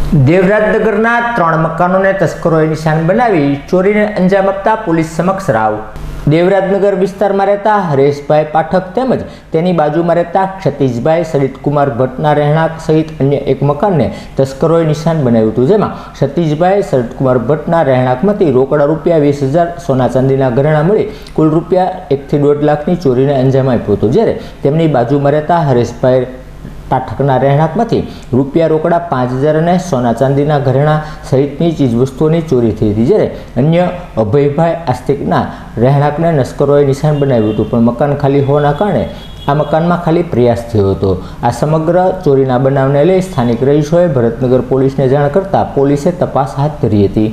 દેવરાજનગરના 3 મકાનોને તસ્કરોએ નિશાન બનાવી ચોરીને અંજામ આપતા પોલીસ સમક્ષ રાવ। દેવરાજનગર વિસ્તારમાં રહેતા હરેશભાઈ પાઠક તેમજ તેની બાજુમાં રહેતા ક્ષતિશભાઈ સરિતકુમાર ભટ્ટના રહેણાંક સહિત અન્ય એક મકાનને તસ્કરોએ નિશાન બનાવ્યું હતું, જેમાં ક્ષતિશભાઈ સરિતકુમાર ભટ્ટના રહેણાંકમાંથી રોકડા રૂપિયા 20,000, સોના ચાંદીના ઘરેણાં મળી કુલ રૂપિયા 1 થી 1.5 લાખની ચોરીને અંજામ આપ્યો હતો, જ્યારે તેમની બાજુમાં રહેતા હરેશભાઈ પાઠકના રહેણાંકમાંથી રૂપિયા રોકડા 5,000 અને સોના ચાંદીના ઘરેણાં સહિતની ચીજવસ્તુઓની ચોરી થઈ હતી, જ્યારે અન્ય અભયભાઈ આસ્તિકના રહેણાંકને તસ્કરોએ નિશાન બનાવ્યું હતું, પણ મકાન ખાલી હોવાના કારણે આ મકાનમાં ખાલી પ્રયાસ થયો હતો। આ સમગ્ર ચોરીના બનાવને લઈ સ્થાનિક રહીશોએ ભરતનગર પોલીસને જાણ કરતા પોલીસે તપાસ હાથ ધરી હતી।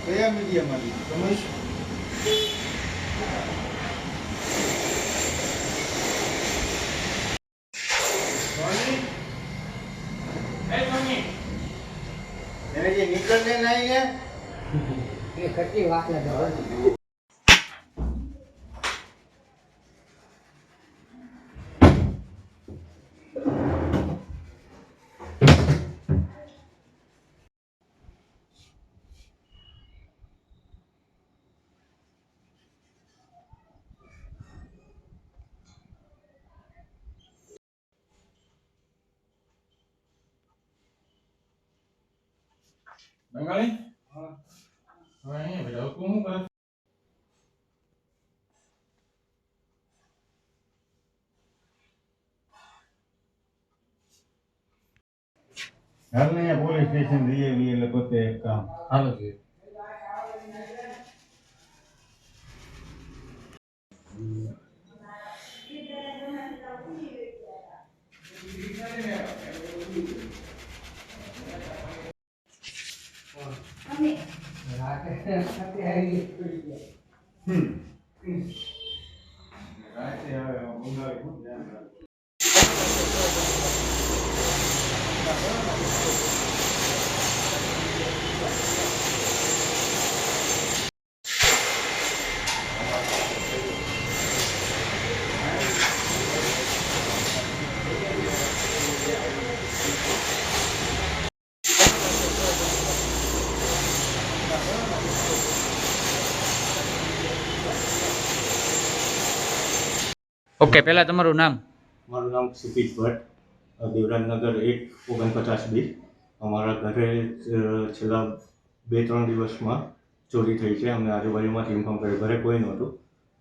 કયા મીડિયામાં રમેશ એને જે નીકળને નહીં ને એ ખટી વાત લાગે। Bengali? हाँ ये बेटा उसको मुँह कर હાલ ને પોલીસ સ્ટેશન જઈએ એટલે પોતે એક કામ हालो जी ઓકે, પહેલા તમારું નામ? મારું નામ ક્ષિતિજ ભટ્ટ, દેવરાજનગર 149B। અમારા ઘરે છેલ્લા 2-3 દિવસમાં ચોરી થઈ છે। અમને આજુબાજુમાંથી ઇન્ફોર્મ કર્યું, ઘરે કોઈ નહોતું,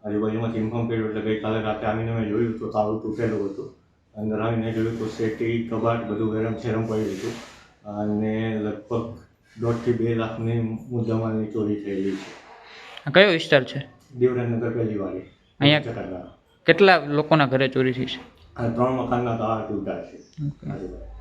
આજુબાજુમાંથી ઇન્ફોર્મ કર્યું એટલે ગઈકાલે રાતે આવીને મેં જોયું તો તાળું તૂટેલું હતું અંદર આવીને જોયું તો શેટી કબાટ બધું ગરમ છેરમ પડ્યું હતું અને લગભગ 1.5 થી 2 લાખની મુદ્દામાલની ચોરી થયેલી છે. આ કયો વિસ્તાર છે? દેવરાજનગર પહેલી વાડી અહીંયા ચકાડા. કેટલા લોકોના ઘરે ચોરી થઈ છે? આ 3 મકાનના તાળા તૂટ્યા છે. ઓકે. આજુબાજુ.